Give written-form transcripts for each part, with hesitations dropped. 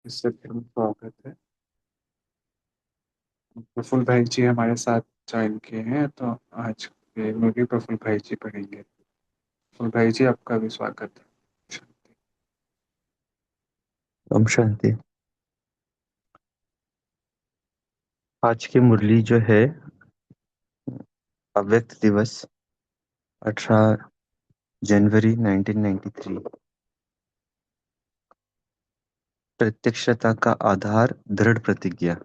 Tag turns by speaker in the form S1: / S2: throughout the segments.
S1: इससे फिर स्वागत है। प्रफुल्ल भाई जी हमारे साथ ज्वाइन किए हैं, तो आज के मुझे प्रफुल्ल भाई जी पढ़ेंगे। प्रफुल्ल भाई जी, आपका भी स्वागत है।
S2: ओम शांति। आज की मुरली जो है अव्यक्त दिवस 18 जनवरी 1993। प्रत्यक्षता का आधार दृढ़ प्रतिज्ञा।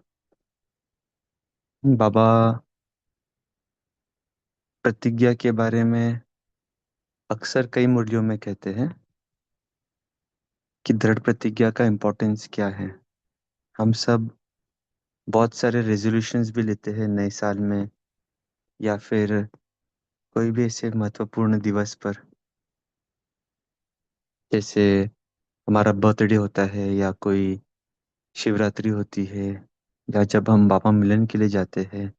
S2: बाबा प्रतिज्ञा के बारे में अक्सर कई मुरलियों में कहते हैं कि दृढ़ प्रतिज्ञा का इम्पोर्टेंस क्या है। हम सब बहुत सारे रेजोल्यूशंस भी लेते हैं नए साल में, या फिर कोई भी ऐसे महत्वपूर्ण दिवस पर, जैसे हमारा बर्थडे होता है या कोई शिवरात्रि होती है, या जब हम बाबा मिलन के लिए जाते हैं,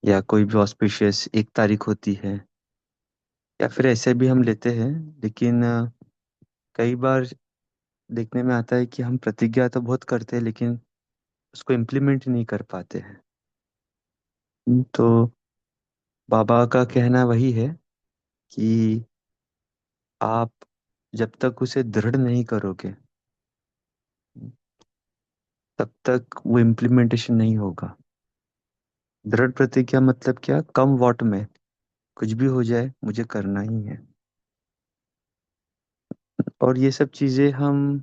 S2: या कोई भी ऑस्पिशियस 1 तारीख होती है, या फिर ऐसे भी हम लेते हैं। लेकिन कई बार देखने में आता है कि हम प्रतिज्ञा तो बहुत करते हैं लेकिन उसको इम्प्लीमेंट नहीं कर पाते हैं। तो बाबा का कहना वही है कि आप जब तक उसे दृढ़ नहीं करोगे तब तक वो इम्प्लीमेंटेशन नहीं होगा। दृढ़ प्रतिज्ञा मतलब क्या? कम वॉट में कुछ भी हो जाए मुझे करना ही है। और ये सब चीज़ें हम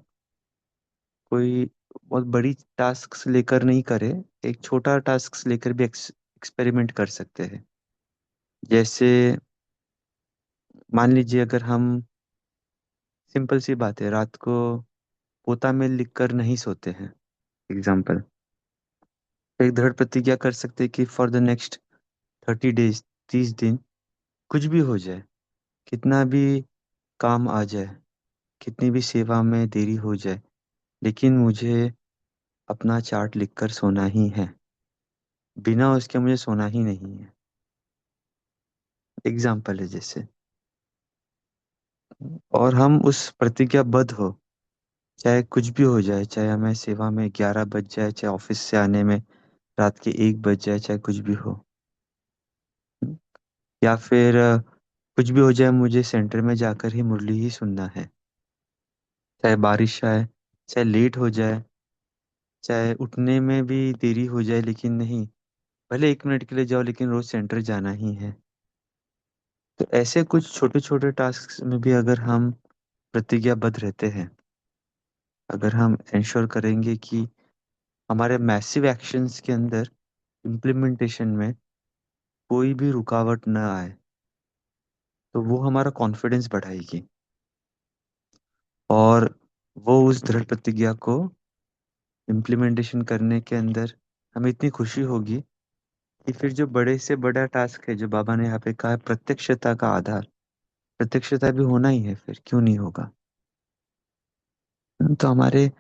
S2: कोई बहुत बड़ी टास्क लेकर नहीं करे, एक छोटा टास्क लेकर भी एक्सपेरिमेंट कर सकते हैं। जैसे मान लीजिए, अगर हम, सिंपल सी बात है, रात को पोता में लिख कर नहीं सोते हैं, एग्जाम्पल, एक दृढ़ प्रतिज्ञा कर सकते हैं कि फॉर द नेक्स्ट 30 डेज, 30 दिन, कुछ भी हो जाए, कितना भी काम आ जाए, कितनी भी सेवा में देरी हो जाए, लेकिन मुझे अपना चार्ट लिखकर सोना ही है। बिना उसके मुझे सोना ही नहीं है। एग्जाम्पल है जैसे। और हम उस प्रतिज्ञाबद्ध हो, चाहे कुछ भी हो जाए, चाहे हमें सेवा में 11 बज जाए, चाहे ऑफिस से आने में रात के 1 बज जाए, चाहे कुछ भी हो, या फिर कुछ भी हो जाए, मुझे सेंटर में जाकर ही मुरली ही सुनना है। चाहे बारिश आए, चाहे लेट हो जाए, चाहे उठने में भी देरी हो जाए, लेकिन नहीं, भले 1 मिनट के लिए जाओ लेकिन रोज सेंटर जाना ही है। तो ऐसे कुछ छोटे छोटे टास्क में भी अगर हम प्रतिज्ञाबद्ध रहते हैं, अगर हम इंश्योर करेंगे कि हमारे मैसिव एक्शंस के अंदर इम्प्लीमेंटेशन में कोई भी रुकावट न आए, तो वो हमारा कॉन्फिडेंस बढ़ाएगी। और वो उस दृढ़ प्रतिज्ञा को इम्प्लीमेंटेशन करने के अंदर हमें इतनी खुशी होगी कि फिर जो बड़े से बड़ा टास्क है जो बाबा ने यहाँ पे कहा है, प्रत्यक्षता का आधार, प्रत्यक्षता भी होना ही है, फिर क्यों नहीं होगा। तो हमारे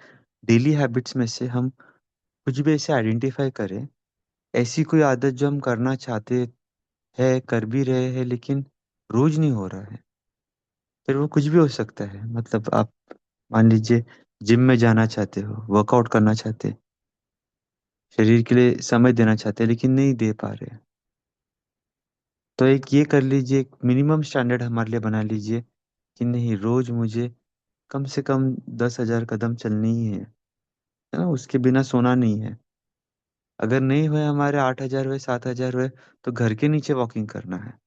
S2: डेली हैबिट्स में से हम कुछ भी ऐसे आइडेंटिफाई करें, ऐसी कोई आदत जो हम करना चाहते हैं, कर भी रहे हैं, लेकिन रोज नहीं हो रहा है। फिर वो कुछ भी हो सकता है, मतलब आप मान लीजिए जिम में जाना चाहते हो, वर्कआउट करना चाहते, शरीर के लिए समय देना चाहते हैं लेकिन नहीं दे पा रहे। तो एक ये कर लीजिए, एक मिनिमम स्टैंडर्ड हमारे लिए बना लीजिए कि नहीं, रोज मुझे कम से कम 10,000 कदम चलनी ही है ना, उसके बिना सोना नहीं है। अगर नहीं हुए हमारे 8,000 हुए, 7,000 हुए, तो घर के नीचे वॉकिंग करना है।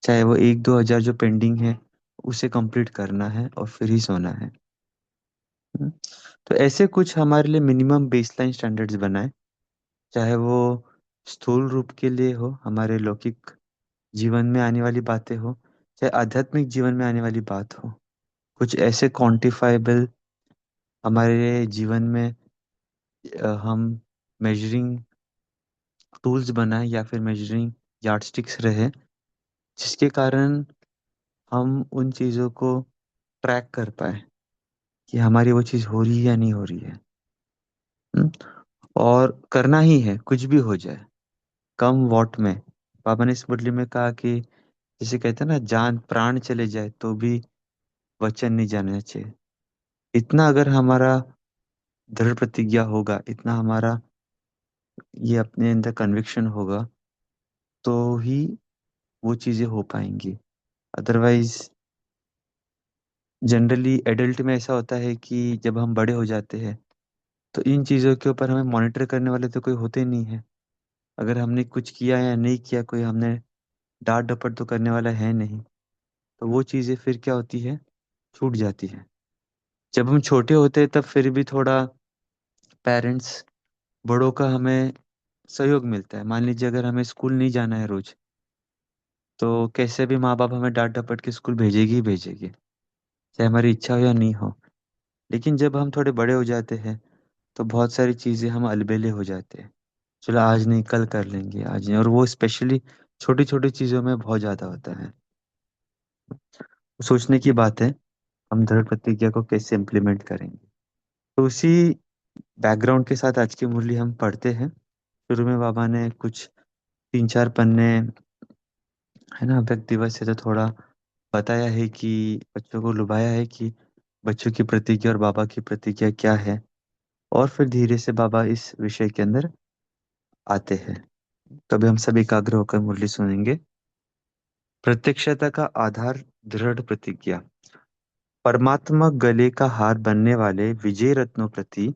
S2: चाहे वो 1-2 हजार जो पेंडिंग है उसे कंप्लीट करना है और फिर ही सोना है। हम्म। तो ऐसे कुछ हमारे लिए मिनिमम बेसलाइन स्टैंडर्ड्स बनाए, चाहे वो स्थूल रूप के लिए हो, हमारे लौकिक जीवन में आने वाली बातें हो, चाहे आध्यात्मिक जीवन में आने वाली बात हो। कुछ ऐसे क्वांटिफाइबल हमारे जीवन में हम मेजरिंग टूल्स बनाए, या फिर मेजरिंग यार्डस्टिक्स रहे, जिसके कारण हम उन चीज़ों को ट्रैक कर पाए कि हमारी वो चीज़ हो रही है या नहीं हो रही है। हम्म? और करना ही है, कुछ भी हो जाए, कम वॉट में। बाबा ने इस मुरली में कहा कि जैसे कहते हैं ना, जान प्राण चले जाए तो भी वचन नहीं जाना चाहिए। इतना अगर हमारा दृढ़ प्रतिज्ञा होगा, इतना हमारा ये अपने अंदर कन्विक्शन होगा, तो ही वो चीज़ें हो पाएंगी। अदरवाइज जनरली एडल्ट में ऐसा होता है कि जब हम बड़े हो जाते हैं तो इन चीज़ों के ऊपर हमें मॉनिटर करने वाले तो कोई होते नहीं है। अगर हमने कुछ किया या नहीं किया, कोई हमने डांट डपट तो करने वाला है नहीं, तो वो चीज़ें फिर क्या होती है, छूट जाती है। जब हम छोटे होते हैं तब फिर भी थोड़ा पेरेंट्स, बड़ों का हमें सहयोग मिलता है। मान लीजिए अगर हमें स्कूल नहीं जाना है रोज, तो कैसे भी माँ बाप हमें डांट डपट के स्कूल भेजेगी ही भेजेगी, चाहे हमारी इच्छा हो या नहीं हो। लेकिन जब हम थोड़े बड़े हो जाते हैं तो बहुत सारी चीज़ें हम अलबेले हो जाते हैं। चलो आज नहीं, कल कर लेंगे, आज नहीं। और वो स्पेशली छोटी छोटी चीज़ों में बहुत ज़्यादा होता है। सोचने की बात है, हम दृढ़ प्रतिज्ञा को कैसे इम्प्लीमेंट करेंगे। तो उसी बैकग्राउंड के साथ आज की मुरली हम पढ़ते हैं। शुरू में बाबा ने कुछ 3-4 पन्ने, है ना, व्यक्त दिवस से तो थोड़ा बताया है कि बच्चों को लुभाया है कि बच्चों की प्रतिज्ञा और बाबा की प्रतिज्ञा क्या है। और फिर धीरे से बाबा इस विषय के अंदर आते हैं। तभी हम सब एकाग्र होकर मुरली सुनेंगे। प्रत्यक्षता का आधार, दृढ़ प्रतिज्ञा। परमात्मा गले का हार बनने वाले विजय रत्नों प्रति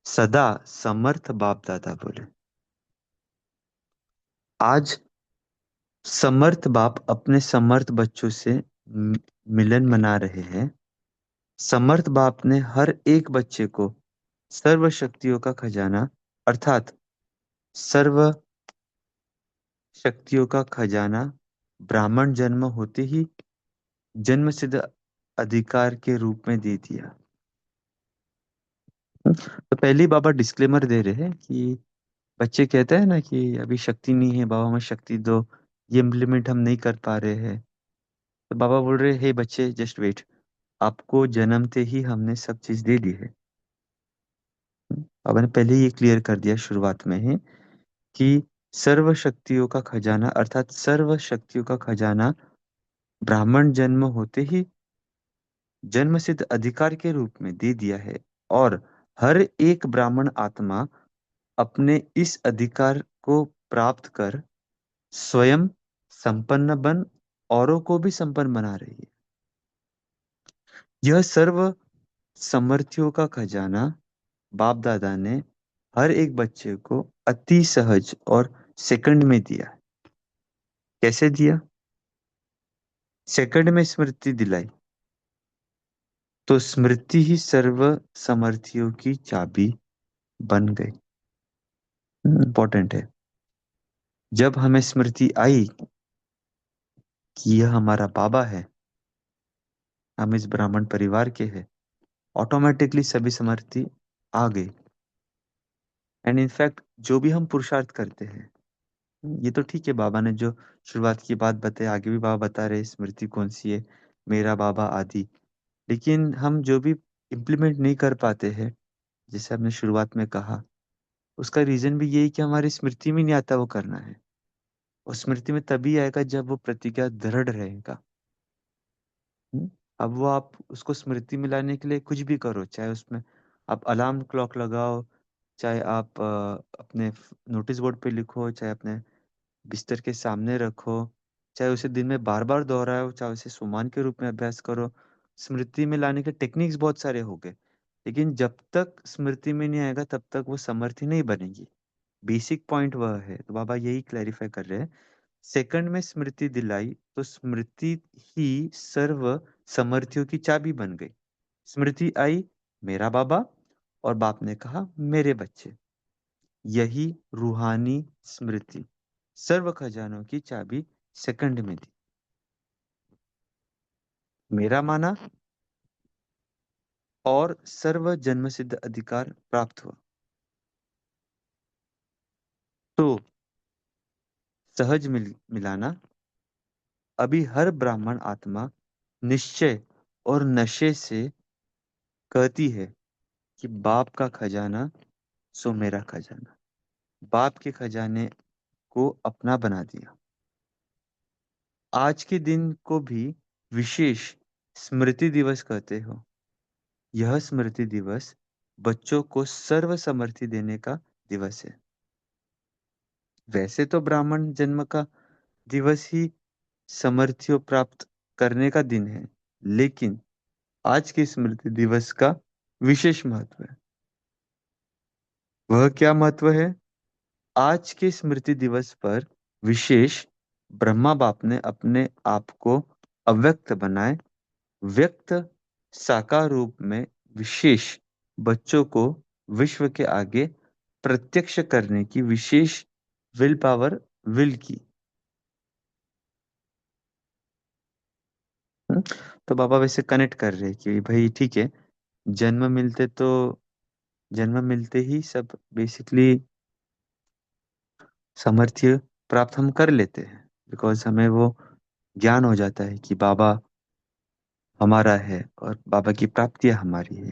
S2: सदा समर्थ बाप दादा बोले। आज समर्थ बाप अपने समर्थ बच्चों से मिलन मना रहे हैं। समर्थ बाप ने हर एक बच्चे को सर्व शक्तियों का खजाना, अर्थात सर्व शक्तियों का खजाना ब्राह्मण जन्म होते ही जन्म सिद्ध अधिकार के रूप में दे दिया। तो पहले ही बाबा डिस्क्लेमर दे रहे हैं कि बच्चे कहते हैं ना कि अभी शक्ति नहीं है, बाबा हमें शक्ति दो, ये इम्प्लीमेंट हम नहीं कर पा रहे हैं। तो बाबा बोल रहे हैं, हे बच्चे जस्ट वेट, आपको जन्मते ही हमने सब चीज दे दी है। बाबा ने पहले ही ये क्लियर कर दिया शुरुआत में ही कि सर्व शक्तियों का खजाना, अर्थात सर्व शक्तियों का खजाना ब्राह्मण जन्म होते ही जन्म सिद्ध अधिकार के रूप में दे दिया है। और हर एक ब्राह्मण आत्मा अपने इस अधिकार को प्राप्त कर स्वयं संपन्न बन औरों को भी संपन्न बना रही है। यह सर्व समर्थियों का खजाना बाप दादा ने हर एक बच्चे को अति सहज और सेकंड में दिया। कैसे दिया? सेकंड में स्मृति दिलाई। तो स्मृति ही सर्व समर्थियों की चाबी बन गई। इंपॉर्टेंट है। जब हमें स्मृति आई कि यह हमारा बाबा है, हम इस ब्राह्मण परिवार के हैं, ऑटोमेटिकली सभी समृद्धि आ गई। एंड इनफैक्ट जो भी हम पुरुषार्थ करते हैं, ये तो ठीक है, बाबा ने जो शुरुआत की बात बताई, आगे भी बाबा बता रहे स्मृति कौन सी है, मेरा बाबा आदि। लेकिन हम जो भी इम्प्लीमेंट नहीं कर पाते हैं, जैसे हमने शुरुआत में कहा, उसका रीजन भी यही कि हमारी स्मृति में नहीं आता वो करना है। और स्मृति में तभी आएगा जब वो प्रतिज्ञा दृढ़ रहेगा। हम्म? अब वो आप उसको स्मृति में लाने के लिए कुछ भी करो, चाहे उसमें आप अलार्म क्लॉक लगाओ, चाहे आप अपने नोटिस बोर्ड पे लिखो, चाहे अपने बिस्तर के सामने रखो, चाहे उसे दिन में बार बार दोहराओ, चाहे उसे सुमान के रूप में अभ्यास करो। स्मृति में लाने के टेक्निक्स बहुत सारे हो गए, लेकिन जब तक स्मृति में नहीं आएगा तब तक वो समर्थी नहीं बनेगी। बेसिक पॉइंट वह है, तो बाबा यही क्लैरिफाई कर रहे हैं। सेकंड में स्मृति दिलाई तो स्मृति ही सर्व समर्थियों की चाबी बन गई। स्मृति आई, मेरा बाबा, और बाप ने कहा मेरे बच्चे। यही रूहानी स्मृति सर्व खजानों की चाबी सेकंड में दी। मेरा माना और सर्व जन्म सिद्ध अधिकार प्राप्त हुआ। तो सहज मिलाना, अभी हर ब्राह्मण आत्मा निश्चय और नशे से कहती है कि बाप का खजाना सो मेरा खजाना। बाप के खजाने को अपना बना दिया। आज के दिन को भी विशेष स्मृति दिवस कहते हो। यह स्मृति दिवस बच्चों को सर्वसम्मति देने का दिवस है। वैसे तो ब्राह्मण जन्म का दिवस ही समृद्धियों प्राप्त करने का दिन है, लेकिन आज के स्मृति दिवस का विशेष महत्व है। वह क्या महत्व है? आज के स्मृति दिवस पर विशेष ब्रह्मा बाप ने अपने आप को अव्यक्त बनाए व्यक्त साकार रूप में विशेष बच्चों को विश्व के आगे प्रत्यक्ष करने की विशेष विल पावर विल की। हम्म, तो बाबा वैसे कनेक्ट कर रहे हैं कि भाई ठीक है, जन्म मिलते तो जन्म मिलते ही सब बेसिकली सामर्थ्य प्राप्त हम कर लेते हैं, बिकॉज हमें वो ज्ञान हो जाता है कि बाबा हमारा है और बाबा की प्राप्तियां हमारी है।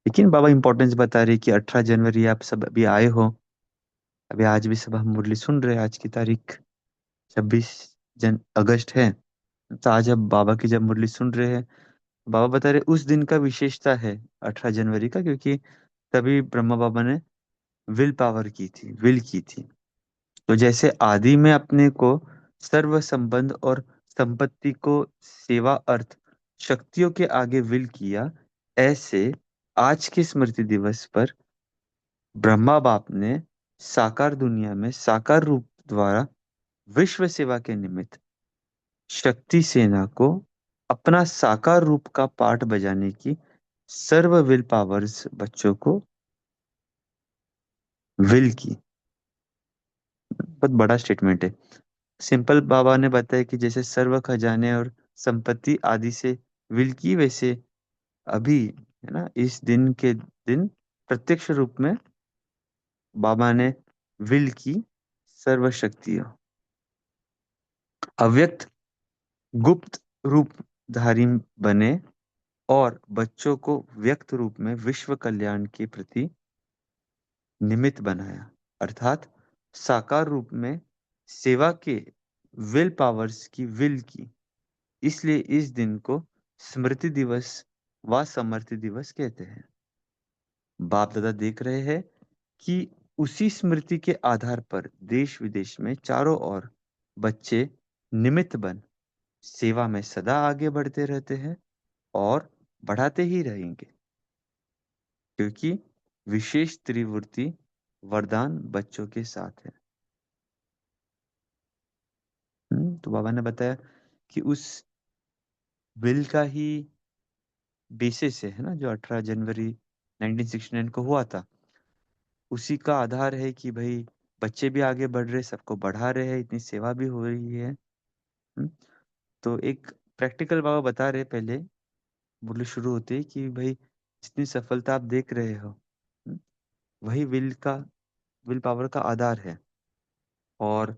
S2: लेकिन बाबा इंपॉर्टेंस बता रहे कि 18 जनवरी आप सब अभी आए हो, अभी आज भी सब हम मुरली सुन रहे हैं। आज की तारीख 26 अगस्त है। तो आज अब बाबा की जब मुरली सुन रहे हैं, बाबा बता रहे उस दिन का विशेषता है 18 जनवरी का, क्योंकि तभी ब्रह्मा बाबा ने विल पावर की थी, विल की थी। तो जैसे आदि में अपने को सर्व संबंध और संपत्ति को सेवा अर्थ शक्तियों के आगे विल किया, ऐसे आज के स्मृति दिवस पर ब्रह्मा बाप ने साकार दुनिया में साकार रूप द्वारा विश्व सेवा के निमित्त शक्ति सेना को अपना साकार रूप का पाठ बजाने की सर्व विल पावर्स बच्चों को विल की। बहुत बड़ा स्टेटमेंट है। सिंपल बाबा ने बताया कि जैसे सर्व खजाने और संपत्ति आदि से विल की, वैसे अभी है ना इस दिन के दिन प्रत्यक्ष रूप में बाबा ने विल की सर्व शक्तियों अव्यक्त गुप्त रूप धारी बने और बच्चों को व्यक्त रूप में विश्व कल्याण के प्रति निमित्त बनाया, अर्थात साकार रूप में सेवा के विल पावर्स की विल की। इसलिए इस दिन को स्मृति दिवस व समृद्धि दिवस कहते हैं। बाप दादा देख रहे हैं कि उसी स्मृति के आधार पर देश विदेश में चारों ओर बच्चे निमित्त बन सेवा में सदा आगे बढ़ते रहते हैं और बढ़ाते ही रहेंगे, क्योंकि विशेष त्रिवृत्ति वरदान बच्चों के साथ है। तो बाबा ने बताया कि उस बिल का ही बेसिस है ना, जो 18 जनवरी 1969 को हुआ था, उसी का आधार है कि भाई बच्चे भी आगे बढ़ रहे, सबको बढ़ा रहे हैं, इतनी सेवा भी हो रही है। हम्म, तो एक प्रैक्टिकल बाबा बता रहे पहले बोले शुरू होते ही कि भाई जितनी सफलता आप देख रहे हो, वही विल पावर का आधार है और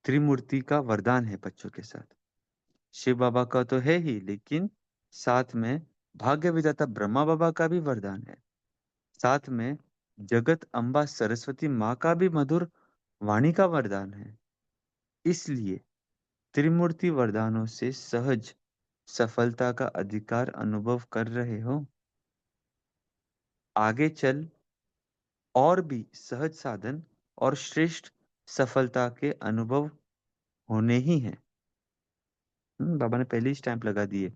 S2: त्रिमूर्ति का वरदान है बच्चों के साथ। शिव बाबा का तो है ही, लेकिन साथ में भाग्य विधाता ब्रह्मा बाबा का भी वरदान है। साथ में जगत अम्बा सरस्वती माँ का भी मधुर वाणी का वरदान है। इसलिए त्रिमूर्ति वरदानों से सहज सफलता का अधिकार अनुभव कर रहे हो। आगे चल और भी सहज साधन और श्रेष्ठ सफलता के अनुभव होने ही हैं। बाबा ने पहले ही स्टैंप लगा दिए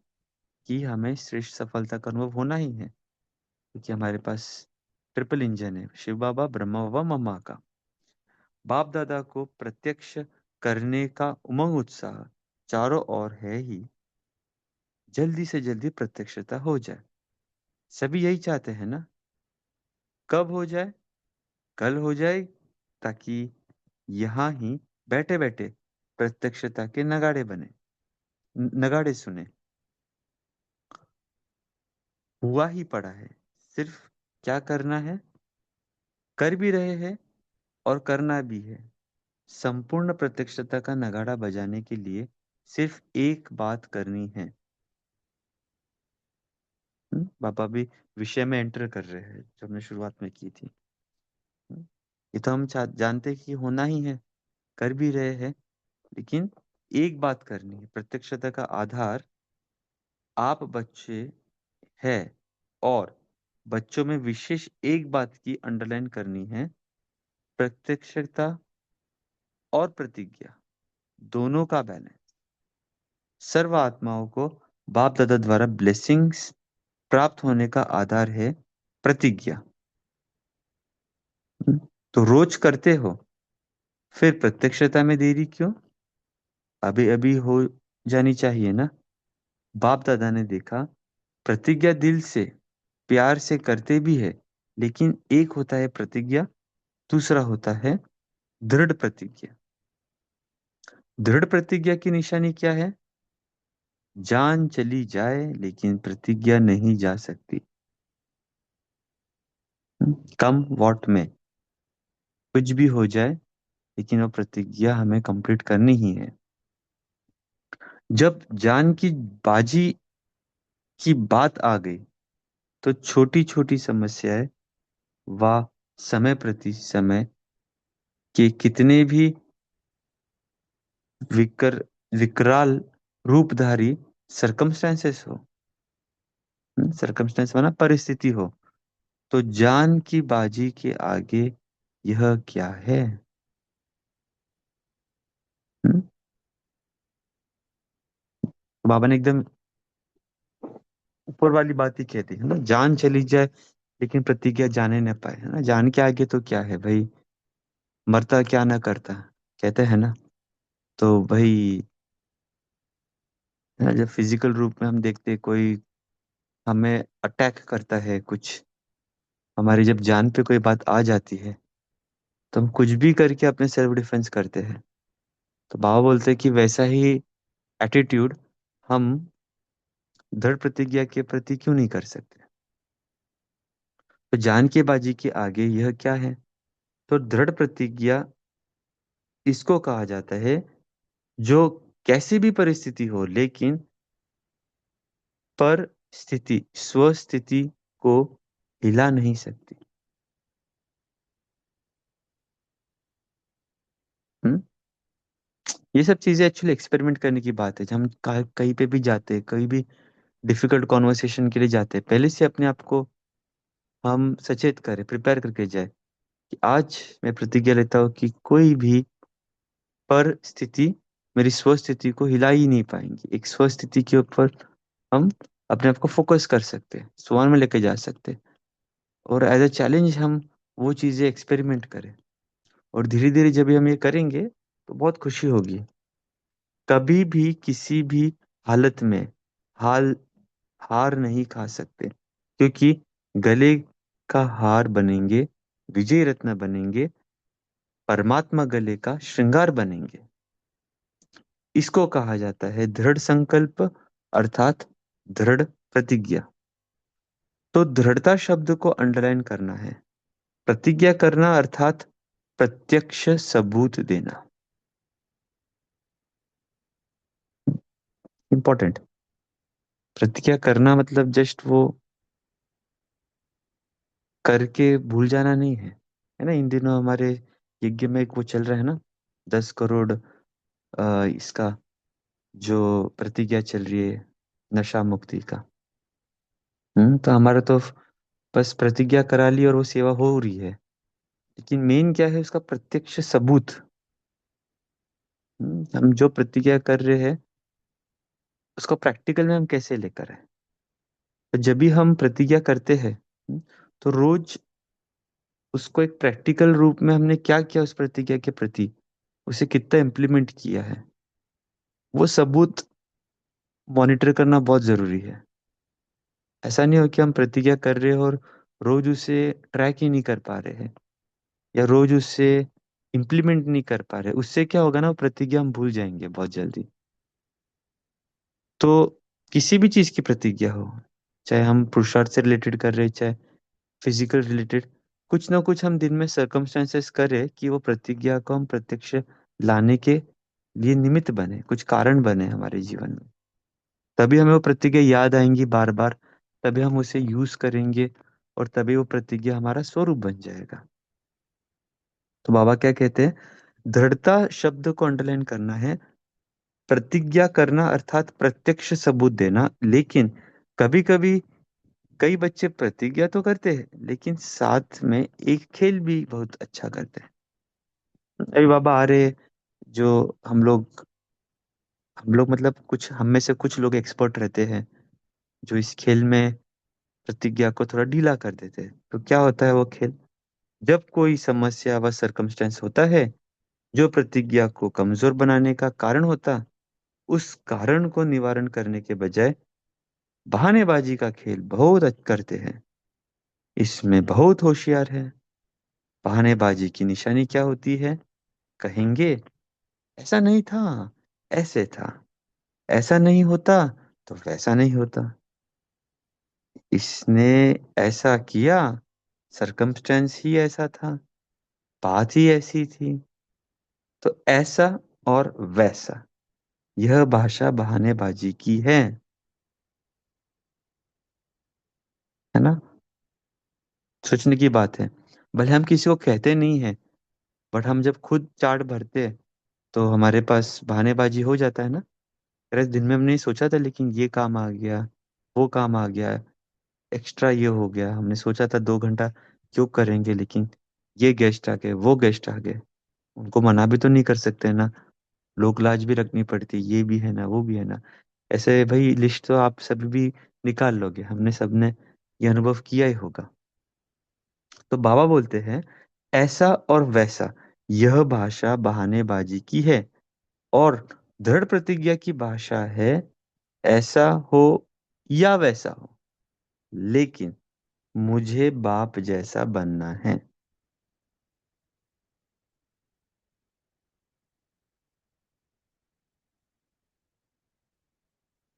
S2: कि हमें श्रेष्ठ सफलता का अनुभव होना ही है, क्योंकि हमारे पास ट्रिपल इंजन है, शिव बाबा, ब्रह्मा बाबा, मम्मा का। बाप दादा को प्रत्यक्ष करने का उमंग उत्साह चारों ओर है ही। जल्दी से जल्दी प्रत्यक्षता हो जाए, सभी यही चाहते हैं ना। कब हो जाए? कल हो जाए, ताकि यहाँ ही बैठे बैठे प्रत्यक्षता के नगाड़े बने, नगाड़े सुने। हुआ ही पड़ा है, सिर्फ क्या करना है, कर भी रहे हैं और करना भी है। संपूर्ण प्रत्यक्षता का नगाड़ा बजाने के लिए सिर्फ एक बात करनी है। पापा भी विषय में एंटर कर रहे हैं जो हमने शुरुआत में की थी। ये तो हम जानते हैं कि होना ही है, कर भी रहे हैं, लेकिन एक बात करनी है। प्रत्यक्षता का आधार आप बच्चे है और बच्चों में विशेष एक बात की अंडरलाइन करनी है, प्रत्यक्षता और प्रतिज्ञा दोनों का बैलेंस। सर्व आत्माओं को बाप दादा द्वारा ब्लेसिंग्स प्राप्त होने का आधार है प्रतिज्ञा। तो रोज करते हो, फिर प्रत्यक्षता में देरी क्यों? अभी अभी हो जानी चाहिए ना। बाप दादा ने देखा, प्रतिज्ञा दिल से प्यार से करते भी है, लेकिन एक होता है प्रतिज्ञा, दूसरा होता है दृढ़ प्रतिज्ञा। दृढ़ प्रतिज्ञा की निशानी क्या है? जान चली जाए लेकिन प्रतिज्ञा नहीं जा सकती। कम वॉट में कुछ भी हो जाए, लेकिन वो प्रतिज्ञा हमें कंप्लीट करनी ही है। जब जान की बाजी की बात आ गई, तो छोटी छोटी समस्याएं व समय प्रति समय के कितने भी विकर विकराल रूपधारी सरकमस्टेंसेस हो, सरकमस्टेंस माना परिस्थिति हो, तो जान की बाजी के आगे यह क्या है? हम्म? बाबा ने एकदम ऊपर वाली बात ही कहती है ना, जान चली जाए लेकिन प्रतिज्ञा जाने न पाए, है ना। जान के आगे तो क्या है भाई, मरता क्या ना करता, कहते हैं ना। तो भाई, है ना, जब फिजिकल रूप में हम देखते हैं कोई हमें अटैक करता है, कुछ हमारी जब जान पे कोई बात आ जाती है, तो हम कुछ भी करके अपने सेल्फ डिफेंस करते हैं। तो बाबा बोलते हैं कि वैसा ही एटीट्यूड हम दृढ़ प्रतिज्ञा के प्रति क्यों नहीं कर सकते? तो जान के बाजी के आगे यह क्या है? तो दृढ़ प्रतिज्ञा इसको कहा जाता है जो कैसी भी परिस्थिति हो, लेकिन पर स्थिति स्वस्थिति को हिला नहीं सकती। हम्म? ये सब चीजें एक्चुअली एक्सपेरिमेंट करने की बात है। जब हम कहीं पे भी जाते हैं, कहीं भी डिफिकल्ट कॉन्वर्सेशन के लिए जाते हैं, पहले से अपने आप को हम सचेत करें, प्रिपेयर करके जाए कि आज मैं प्रतिज्ञा लेता हूँ कि कोई भी पर स्थिति मेरी स्वस्थिति को हिला ही नहीं पाएंगी। एक स्वस्थिति के ऊपर हम अपने आप को फोकस कर सकते हैं, स्वान में लेके जा सकते हैं, और एज अ चैलेंज हम वो चीज़ें एक्सपेरिमेंट करें। और धीरे धीरे जब हम ये करेंगे तो बहुत खुशी होगी। कभी भी किसी भी हालत में हाल हार नहीं खा सकते, क्योंकि गले का हार बनेंगे, विजय रत्न बनेंगे, परमात्मा गले का श्रृंगार बनेंगे। इसको कहा जाता है दृढ़ संकल्प, अर्थात दृढ़ प्रतिज्ञा। तो दृढ़ता शब्द को अंडरलाइन करना है। प्रतिज्ञा करना अर्थात प्रत्यक्ष सबूत देना। इंपॉर्टेंट। प्रतिज्ञा करना मतलब जस्ट वो करके भूल जाना नहीं है, है ना। इन दिनों हमारे यज्ञ में एक वो चल रहा है ना, 10 करोड़ इसका जो प्रतिज्ञा चल रही है, नशा मुक्ति का। तो हमारा तो बस प्रतिज्ञा करा ली और वो सेवा हो रही है, लेकिन मेन क्या है उसका प्रत्यक्ष सबूत। हम जो प्रतिज्ञा कर रहे हैं उसको प्रैक्टिकल में हम कैसे लेकर आए। तो जब भी हम प्रतिज्ञा करते हैं, तो रोज उसको एक प्रैक्टिकल रूप में हमने क्या किया उस प्रतिज्ञा के प्रति, उसे कितना इम्प्लीमेंट किया है, वो सबूत मॉनिटर करना बहुत जरूरी है। ऐसा नहीं हो कि हम प्रतिज्ञा कर रहे हो और रोज उसे ट्रैक ही नहीं कर पा रहे हैं, या रोज उससे इम्प्लीमेंट नहीं कर पा रहे। उससे क्या होगा ना, वो प्रतिज्ञा हम भूल जाएंगे बहुत जल्दी। तो किसी भी चीज की प्रतिज्ञा हो, चाहे हम पुरुषार्थ से रिलेटेड कर रहे हैं, चाहे फिजिकल रिलेटेड, कुछ ना कुछ हम दिन में सर्कमस्टेंसेस करें कि वो प्रतिज्ञा को हम प्रत्यक्ष लाने के लिए निमित्त बने, कुछ कारण बने हमारे जीवन में। तभी हमें वो प्रतिज्ञा याद आएंगी बार बार, तभी हम उसे यूज करेंगे, और तभी वो प्रतिज्ञा हमारा स्वरूप बन जाएगा। तो बाबा क्या कहते हैं, दृढ़ता शब्द को अंडरलाइन करना है। प्रतिज्ञा करना अर्थात प्रत्यक्ष सबूत देना, लेकिन कभी कभी कई बच्चे प्रतिज्ञा तो करते हैं लेकिन साथ में एक खेल भी बहुत अच्छा करते हैं। अरे बाबा, अरे जो हम लोग मतलब कुछ हम में से कुछ लोग एक्सपर्ट रहते हैं जो इस खेल में प्रतिज्ञा को थोड़ा ढीला कर देते हैं। तो क्या होता है वो खेल? जब कोई समस्या व सरकमस्टेंस होता है जो प्रतिज्ञा को कमजोर बनाने का कारण होता, उस कारण को निवारण करने के बजाय बहानेबाजी का खेल बहुत करते हैं। इसमें बहुत होशियार है। बहानेबाजी की निशानी क्या होती है? कहेंगे ऐसा नहीं था, ऐसे था, ऐसा नहीं होता तो वैसा नहीं होता, इसने ऐसा किया, सरकमस्टेंस ही ऐसा था, बात ही ऐसी थी। तो ऐसा और वैसा, यह भाषा बहानेबाजी की है ना? सोचने की बात है। भले हम किसी को कहते नहीं है, बट हम जब खुद चार्ट भरते हैं तो हमारे पास बहानेबाजी हो जाता है ना। अरे दिन में हमने नहीं सोचा था लेकिन ये काम आ गया, वो काम आ गया, एक्स्ट्रा ये हो गया, हमने सोचा था 2 घंटा क्यों करेंगे, लेकिन ये गेस्ट आ गए, वो गेस्ट आ गए, उनको मना भी तो नहीं कर सकते ना, लोक लाज भी रखनी पड़ती, ये भी है ना, वो भी है ना। ऐसे भाई लिस्ट तो आप सभी भी निकाल लोगे, हमने सबने ये अनुभव किया ही होगा। तो बाबा बोलते हैं ऐसा और वैसा, यह भाषा बहानेबाजी की है, और दृढ़ प्रतिज्ञा की भाषा है ऐसा हो या वैसा हो, लेकिन मुझे बाप जैसा बनना है।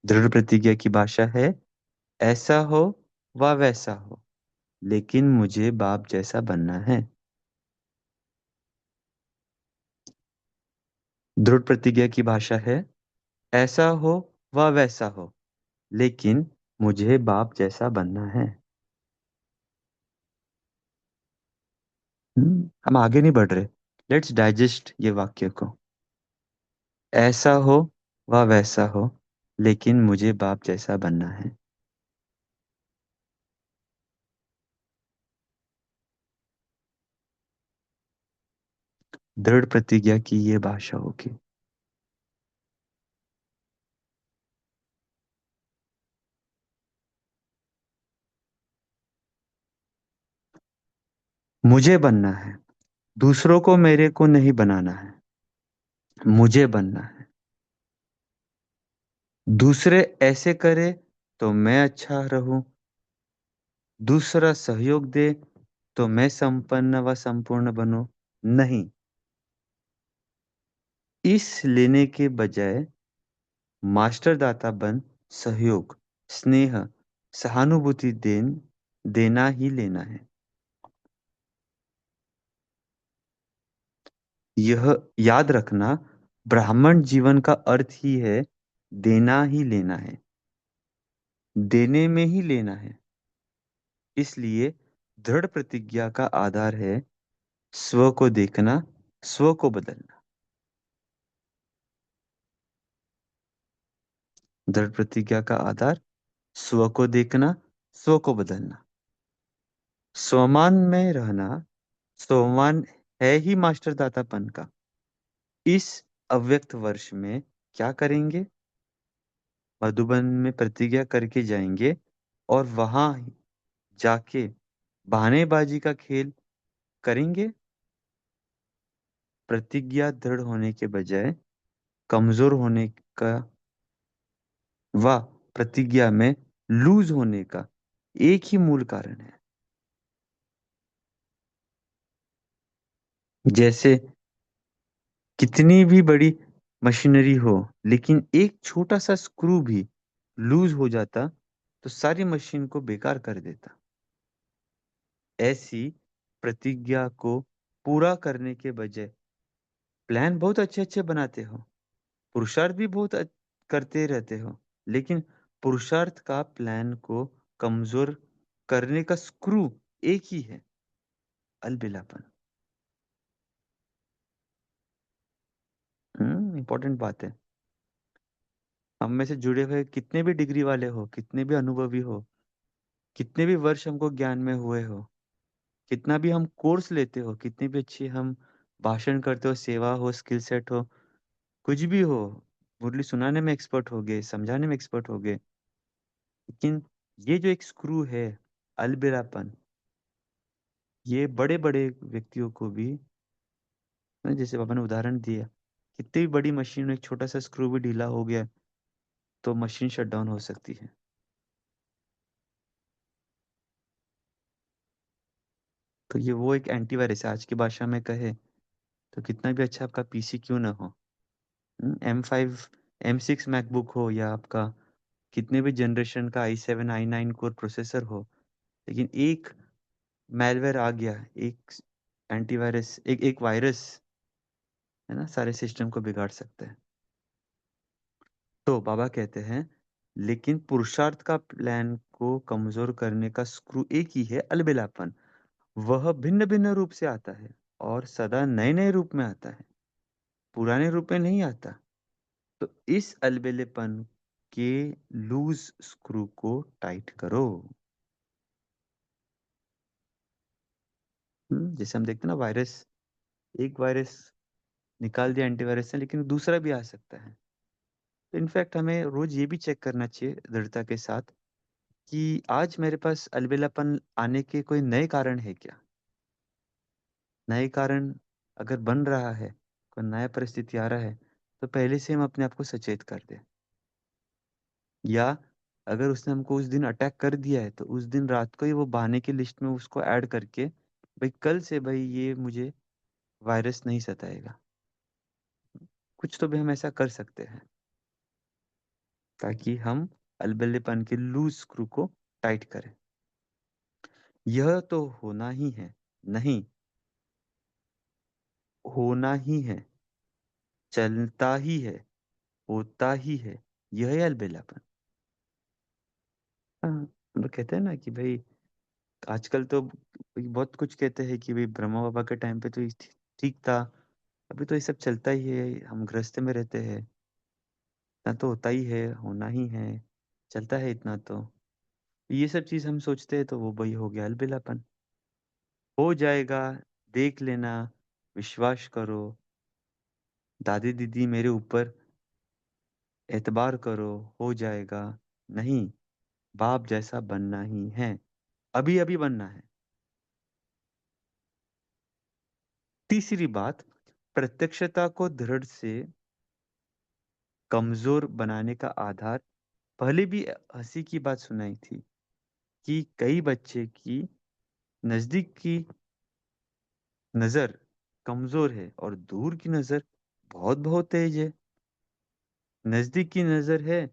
S2: दृढ़ प्रतिज्ञा की भाषा है ऐसा हो व वैसा हो, लेकिन मुझे बाप जैसा बनना है। दृढ़ प्रतिज्ञा की भाषा है ऐसा हो व वैसा हो, लेकिन मुझे बाप जैसा बनना है। हम आगे नहीं बढ़ रहे। लेट्स डाइजेस्ट ये वाक्य को। ऐसा हो व वैसा हो, लेकिन मुझे बाप जैसा बनना है। दृढ़ प्रतिज्ञा की ये भाषा होगी। मुझे बनना है, दूसरों को मेरे को नहीं बनाना है, मुझे बनना है। दूसरे ऐसे करे तो मैं अच्छा रहूं, दूसरा सहयोग दे तो मैं संपन्न व संपूर्ण बनूं। नहीं, इस लेने के बजाय मास्टर दाता बन सहयोग, स्नेह, सहानुभूति देना ही लेना है। यह याद रखना, ब्राह्मण जीवन का अर्थ ही है देना ही लेना है, देने में ही लेना है। इसलिए दृढ़ प्रतिज्ञा का आधार है स्व को देखना, स्व को बदलना। दृढ़ प्रतिज्ञा का आधार स्व को देखना, स्व को बदलना। स्वमान में रहना, स्वमान है ही मास्टर दातापन का। इस अव्यक्त वर्ष में क्या करेंगे? मधुबन में प्रतिज्ञा करके जाएंगे और वहां जाके बहानेबाजी का खेल करेंगे। प्रतिज्ञा दृढ़ होने के बजाय कमजोर होने का व प्रतिज्ञा में लूज होने का एक ही मूल कारण है। जैसे कितनी भी बड़ी मशीनरी हो, लेकिन एक छोटा सा स्क्रू भी लूज हो जाता तो सारी मशीन को बेकार कर देता। ऐसी प्रतिज्ञा को पूरा करने के बजाय प्लान बहुत अच्छे अच्छे बनाते हो, पुरुषार्थ भी बहुत करते रहते हो, लेकिन पुरुषार्थ का प्लान को कमजोर करने का स्क्रू एक ही है, अलबिलापन। इंपॉर्टेंट बात है। हम में से जुड़े हुए कितने भी डिग्री वाले हो, कितने भी अनुभवी हो, कितने भी वर्ष हमको ज्ञान में हुए हो, कितना भी हम कोर्स लेते हो, कितनी भी अच्छी हम भाषण करते हो, सेवा हो, स्किल सेट हो, कुछ भी हो, मुरली सुनाने में एक्सपर्ट हो गए, समझाने में एक्सपर्ट हो गए, लेकिन ये जो एक स्क्रू है, अलबेलापन, ये बड़े बड़े व्यक्तियों को भी, जैसे पापा ने उदाहरण दिया, कितनी भी बड़ी मशीन में एक छोटा सा स्क्रू भी ढीला हो गया तो मशीन शट डाउन हो सकती है। तो ये वो एक एंटीवायरस है, आज की भाषा में कहे तो कितना भी अच्छा आपका पीसी क्यों ना हो, M5 M6 मैकबुक हो, या आपका कितने भी जनरेशन का i7 i9 कोर प्रोसेसर हो, लेकिन एक मैलवेयर आ गया, एक एंटीवायरस, एक एक वायरस, है ना, सारे सिस्टम को बिगाड़ सकता है। तो बाबा कहते हैं, लेकिन पुरुषार्थ का प्लान को कमजोर करने का स्क्रू एक ही है, अलबेलापन। वह भिन्न भिन्न रूप से आता है और सदा नए नए रूप में आता है, पुराने रूप में नहीं आता। तो इस अलबेलेपन के लूज स्क्रू को टाइट करो। जैसे हम देखते हैं ना, वायरस, एक वायरस निकाल दिया एंटीवायरस ने, लेकिन दूसरा भी आ सकता है। तो इनफैक्ट हमें रोज ये भी चेक करना चाहिए दृढ़ता के साथ कि आज मेरे पास अलबेलापन आने के कोई नए कारण है क्या। नए कारण अगर बन रहा है, कोई नया परिस्थिति आ रहा है, तो पहले से हम अपने आप को सचेत कर दें। या अगर उसने हमको उस दिन अटैक कर दिया है तो उस दिन रात को ही वो बहाने की लिस्ट में उसको ऐड करके, भाई कल से भाई ये मुझे वायरस नहीं सताएगा। कुछ तो भी हम ऐसा कर सकते हैं ताकि हम अलबेलेपन के लूज स्क्रू को टाइट करें। यह तो होना ही है, नहीं, होना ही है, चलता ही है, होता ही है, यह है अलबेलापन। हाँ, हम लोग कहते हैं ना कि भाई आजकल तो बहुत कुछ कहते हैं कि भाई ब्रह्मा बाबा के टाइम पे तो ये ठीक था, अभी तो ये सब चलता ही है, हम गृहस्थ में रहते हैं, इतना तो होता ही है, होना ही है, चलता है इतना तो, ये सब चीज हम सोचते हैं तो वो वही हो गया अलबेलापन। हो जाएगा, देख लेना, विश्वास करो, दादी दीदी मेरे ऊपर एतबार करो, हो जाएगा, नहीं, बाप जैसा बनना ही है, अभी अभी बनना है। तीसरी बात, प्रत्यक्षता को दृढ़ से कमजोर बनाने का आधार, पहले भी हंसी की बात सुनाई थी कि कई बच्चे की नजदीक की नजर कमजोर है और दूर की नजर बहुत बहुत तेज है। नजदीक की नजर है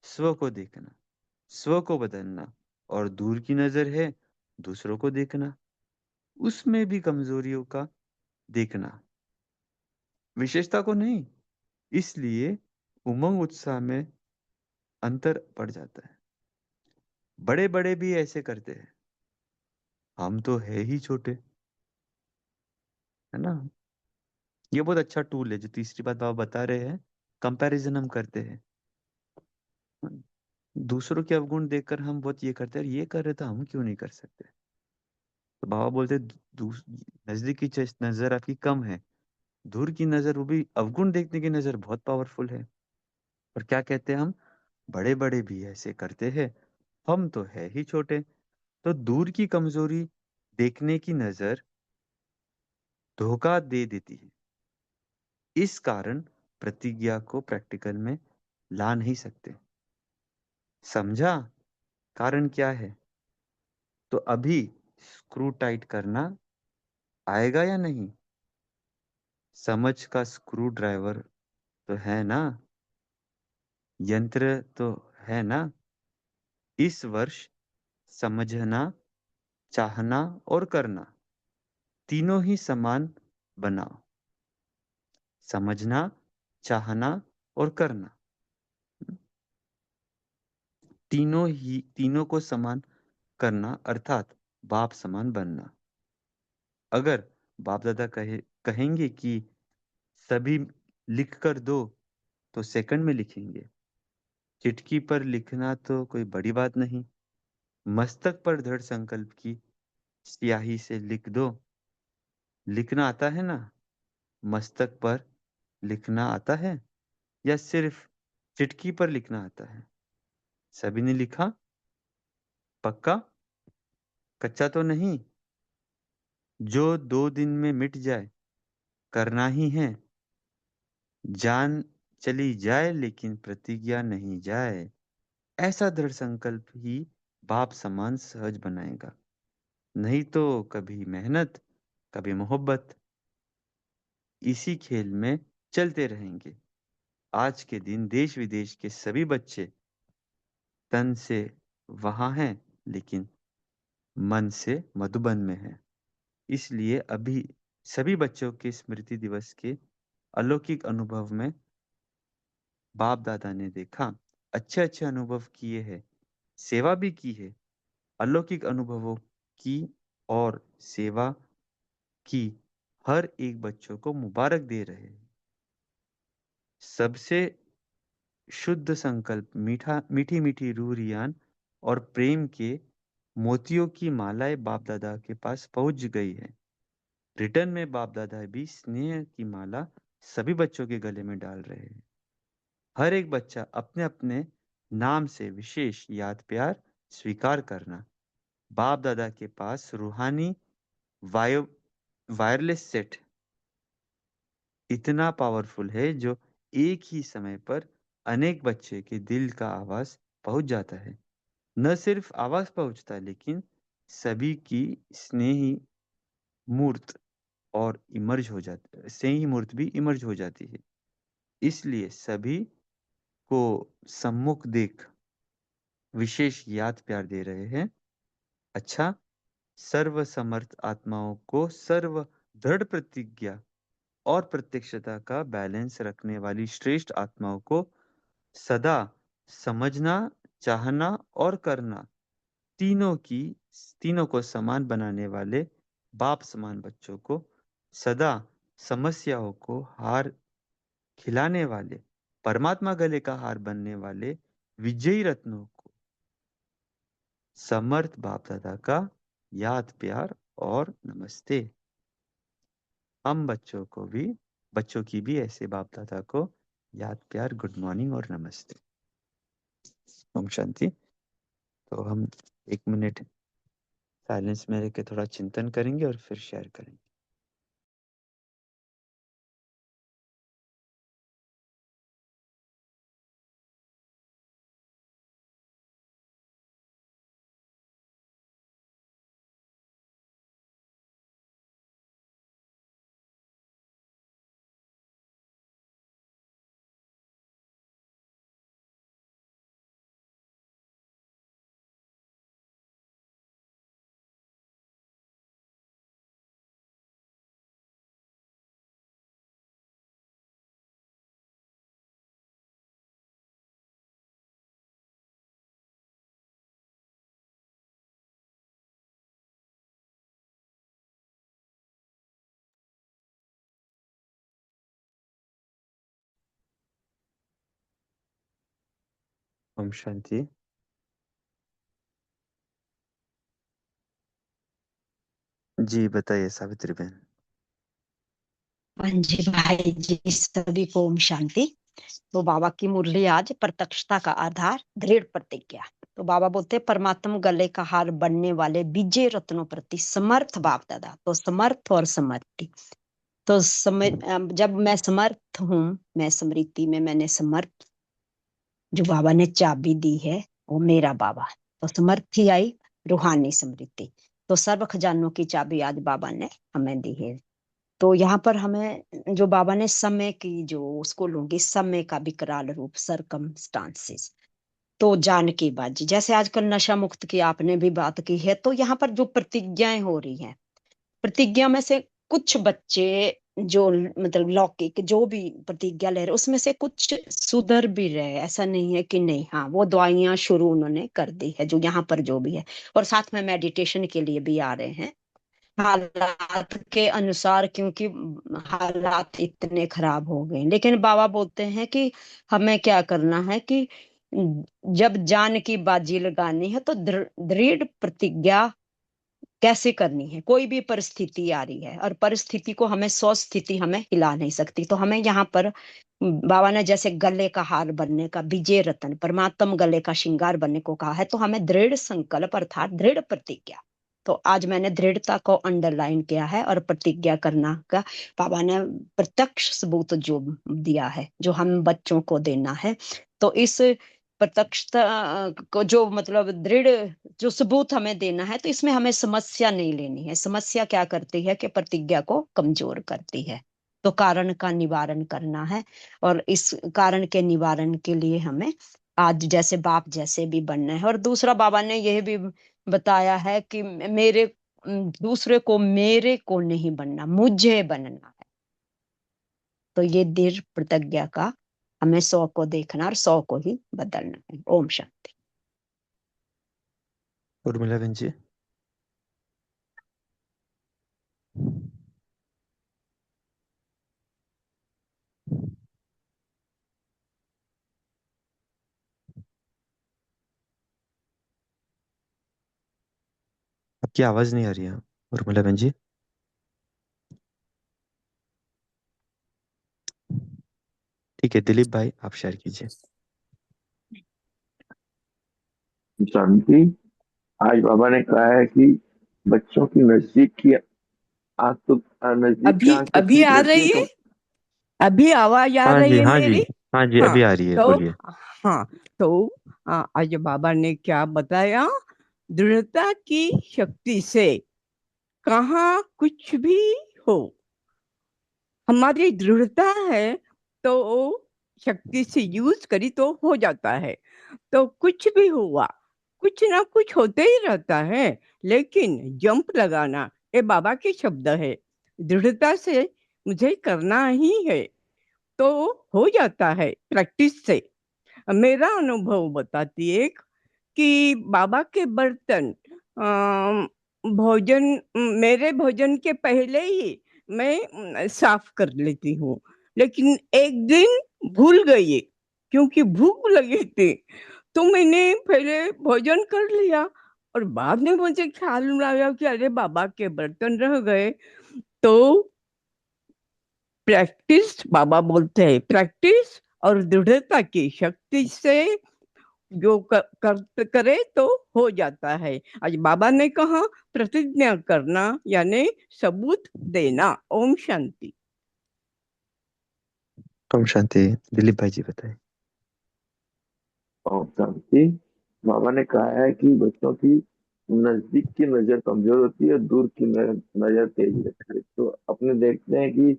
S2: स्व को देखना, स्व को बदलना, और दूर की नजर है दूसरों को देखना, उसमें भी कमजोरियों का देखना, विशेषता को नहीं। इसलिए उमंग उत्साह में अंतर पड़ जाता है। बड़े बड़े भी ऐसे करते हैं, हम तो है ही छोटे, है ना। ये बहुत अच्छा टूल है जो तीसरी बात बाबा बता रहे हैं, कंपैरिजन हम करते हैं। दूसरों के अवगुण देखकर हम बहुत ये करते हैं, ये कर रहे तो हम क्यों नहीं कर सकते। तो बाबा बोलते नजदीक की नजर आपकी कम है, दूर की नजर, वो भी अवगुण देखने की नजर बहुत पावरफुल है। और क्या कहते हैं हम, बड़े बड़े भी ऐसे करते हैं, हम तो है ही छोटे। तो दूर की कमजोरी देखने की नजर धोखा दे देती है, इस कारण प्रतिज्ञा को प्रैक्टिकल में ला नहीं सकते। समझा कारण क्या है। तो अभी स्क्रू टाइट करना आएगा या नहीं, समझ का स्क्रू ड्राइवर तो है ना, यंत्र तो है ना। इस वर्ष समझना, चाहना और करना, तीनों ही समान बनाओ। समझना, चाहना और करना, तीनों को समान करना, अर्थात बाप समान बनना। अगर बाप दादा कहेंगे कि सभी लिख कर दो, तो सेकंड में लिखेंगे। चिटकी पर लिखना तो कोई बड़ी बात नहीं, मस्तक पर दृढ़ संकल्प की स्याही से लिख दो। लिखना आता है ना? मस्तक पर लिखना आता है या सिर्फ चिटकी पर लिखना आता है? सभी ने लिखा? पक्का? कच्चा तो नहीं? जो 2 दिन में मिट जाए, करना ही है। जान चली जाए लेकिन प्रतिज्ञा नहीं जाए। ऐसा दृढ़ संकल्प ही बाप समान सहज बनाएगा। नहीं तो कभी मेहनत, कभी मोहब्बत, इसी खेल में चलते रहेंगे। आज के दिन देश विदेश के सभी बच्चे तन से वहां हैं, लेकिन मन से मधुबन में हैं। इसलिए अभी सभी बच्चों के स्मृति दिवस के अलौकिक अनुभव में बाप दादा ने देखा, अच्छे अच्छे अनुभव किए हैं, सेवा भी की है। अलौकिक अनुभवों की और सेवा की हर एक बच्चों को मुबारक दे रहे हैं। सबसे शुद्ध संकल्प, मीठा मीठी मीठी रूह रियान और प्रेम के मोतियों की मालाएं बाप दादा के पास पहुंच गई है। रिटर्न में बाप दादा भी स्नेह की माला सभी बच्चों के गले में डाल रहे हैं। हर एक बच्चा अपने अपने नाम से विशेष याद प्यार स्वीकार करना। बाप दादा के पास रूहानी वायो वायरलेस सेट इतना पावरफुल है जो एक ही समय पर अनेक बच्चे के दिल का आवाज पहुंच जाता है। न सिर्फ आवाज पहुंचता लेकिन सभी की स्नेही मूर्त और इमर्ज हो जाती, स्नेही मूर्त भी इमर्ज हो जाती है। इसलिए सभी को सम्मुख देख विशेष याद प्यार दे रहे हैं। अच्छा, सर्व समर्थ आत्माओं को सर्व दृढ़ प्रतिज्ञा और प्रत्यक्षता का बैलेंस रखने वाली श्रेष्ठ आत्माओं को सदा समझना, चाहना और करना, तीनों की तीनों को समान बनाने वाले बाप समान बच्चों को सदा समस्याओं को हार खिलाने वाले परमात्मा गले का हार बनने वाले विजयी रत्नों को समर्थ बाप दादा का याद प्यार और नमस्ते। हम बच्चों की भी ऐसे बाप दादा को याद प्यार, गुड मॉर्निंग और नमस्ते। ओम शांति। तो हम 1 मिनट साइलेंस में रह के थोड़ा चिंतन करेंगे और फिर शेयर करेंगे। ओम शांति। जी बताइए सावित्री बहन।
S3: हाँ जी भाई जी, सभी को ओम शांति। तो बाबा की मुरली आज प्रत्यक्षता का आधार दृढ़ प्रतिज्ञा। तो बाबा बोलते हैं, परमात्मा गले का हार बनने वाले विजय रत्नों प्रति समर्थ बाप दादा। तो समर्थ और समर्थी, तो जब मैं समर्थ हूँ, मैं स्मृति में मैंने समर्थ, जो बाबा ने चाबी दी है वो मेरा बाबा। तो समर्थी आई रूहानी स्मृति। तो सर्व खजानों की चाबी आज बाबा ने हमें दी है। तो यहाँ पर हमें जो बाबा ने समय की, जो उसको लूंगी, समय का विकराल रूप, सरकमस्टांसेस। तो जानकी बाजी, जैसे आजकल नशा मुक्त की आपने भी बात की है, तो यहाँ पर जो प्रतिज्ञाएं हो रही हैं, प्रतिज्ञा में से कुछ बच्चे जो मतलब लौकिक जो भी प्रतिज्ञा ले रहे, उसमें से कुछ सुधर भी रहे, ऐसा नहीं है कि नहीं। हाँ, वो दवाइयां शुरू उन्होंने कर दी है, जो यहाँ पर जो भी है, और साथ में मेडिटेशन के लिए भी आ रहे हैं हालात के अनुसार, क्योंकि हालात इतने खराब हो गए। लेकिन बाबा बोलते हैं कि हमें क्या करना है कि जब जान की बाजी लगानी है तो दृढ़ प्रतिज्ञा कैसे करनी है। कोई भी परिस्थिति आ रही है और परिस्थिति को हमें 100 स्थिति हमें हिला नहीं सकती, तो हमें यहाँ पर बाबा ने जैसे गले का हार बनने का, विजय रतन परमात्म गले का श्रृंगार बनने को कहा है, तो हमें दृढ़ संकल्प अर्थात दृढ़ प्रतिज्ञा। तो आज मैंने दृढ़ता को अंडरलाइन किया है और प्रतिज्ञा करना का बाबा ने प्रत्यक्ष सबूत जो दिया है, जो हम बच्चों को देना है। तो इस प्रत्यक्षता को जो मतलब दृढ़ जो सबूत हमें देना है, तो इसमें हमें समस्या नहीं लेनी है। समस्या क्या करती है कि प्रतिज्ञा को कमजोर करती है। तो कारण का निवारण करना है, और इस कारण के निवारण के लिए हमें आज जैसे बाप जैसे भी बनना है। और दूसरा बाबा ने यह भी बताया है कि मेरे दूसरे को मेरे को नहीं बनना, मुझे बनना है। तो ये दृढ़ प्रतिज्ञा का हमें 100 को देखना और 100 को ही बदलना है। ओम शांति।
S2: उर्मिला बहन जी। आपकी आवाज नहीं आ रही है उर्मिला बहन जी। ठीक है, दिलीप भाई आप शेयर कीजिए।
S4: शांति। आज बाबा ने कहा है कि बच्चों की नजदीक की आंख तो नजदीक की
S5: अभी
S4: आंख तो
S5: अभी
S4: ठीक
S5: आ
S4: रहती है
S5: रही है?
S4: तो
S5: अभी आवाज आ
S2: हाँ
S5: रही
S2: जी,
S5: है
S2: हाँ जी,
S5: मेरी?
S2: हाँ जी,
S5: हाँ।
S2: अभी आ रही है,
S5: तो
S2: बोलिए।
S5: हाँ, तो आज बाबा ने क्या बताया? दृढ़ता की शक्ति से कहाँ कुछ भी हो, हमारी दृढ़ता है तो शक्ति से यूज करी तो हो जाता है। तो कुछ भी हुआ, कुछ ना कुछ होते ही रहता है, लेकिन जंप लगाना ये बाबा के शब्द है। दृढ़ता से मुझे करना ही है तो हो जाता है प्रैक्टिस से। मेरा अनुभव बताती है कि बाबा के बर्तन भोजन, मेरे भोजन के पहले ही मैं साफ कर लेती हूँ, लेकिन एक दिन भूल गई क्योंकि भूख लगी थी, तो मैंने पहले भोजन कर लिया और बाद में मुझे ख्याल आया कि अरे बाबा के बर्तन रह गए। तो प्रैक्टिस, बाबा बोलते हैं प्रैक्टिस और दृढ़ता की शक्ति से जो करे तो हो जाता है। आज बाबा ने कहा प्रतिज्ञा करना यानी सबूत देना। ओम शांति।
S2: ओम शांति। दिलीप भाई जी बताएं।
S4: और शांति। बाबा ने कहा है कि बच्चों की नजदीक की नजर कमजोर होती है, दूर की नजर तेज रहती है। तो अपने देखते हैं कि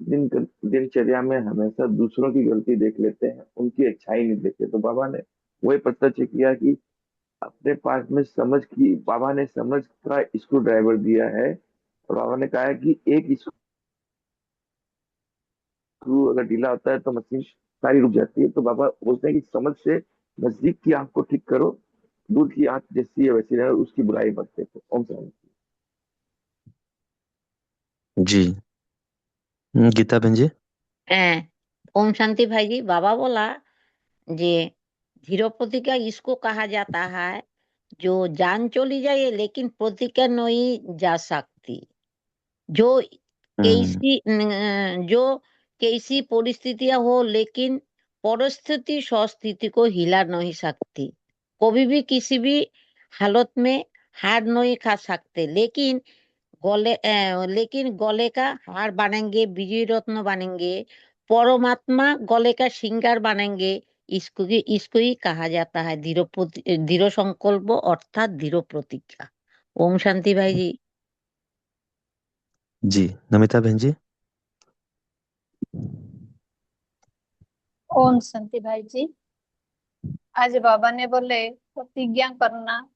S4: दिनचर्या में हमेशा दूसरों की गलती देख लेते हैं, उनकी अच्छाई नहीं देखते। तो बाबा ने वही प्रत्यक्ष किया कि अपने पास में समझ की, बाबा ने समझ का स्क्रू ड्राइवर दिया है। और बाबा ने कहा है कि एक स्क्रू अगर ढीला होता है तो मशीन सारी रुक जाती है। तो बाबा बोलते हैं कि समझ से नजदीक की आंख को ठीक करो, दूर की आंख जैसी है वैसी रहे, उसकी बुराई मत देखो। ओम शांति।
S2: जी। गीता बहन जी।
S6: ओम शांति भाई जी। बाबा बोला जे धीरो प्रतिज्ञा इसको कहा जाता है जो जान चली जाए लेकिन प्रतिज्ञा नहीं जा सकती, जो
S2: हम्म।
S6: कैसी परिस्थितियां हो लेकिन परिस्थिति स्वस्थिति को हिला नहीं सकती। कभी भी किसी भी हालत में हार नहीं खा सकते, लेकिन गले का हार बनेंगे, विजय रत्न बनेंगे, परमात्मा गले का श्रृंगार बनेंगे। इसको ही कहा जाता है दृढ़ संकल्प अर्थात दृढ़ प्रतिज्ञा। ओम शांति भाई जी।
S2: जी। नमिता बहन जी।
S7: ओम शांति भाई जी। आज बाबा ने बोले प्रतिज्ञा करना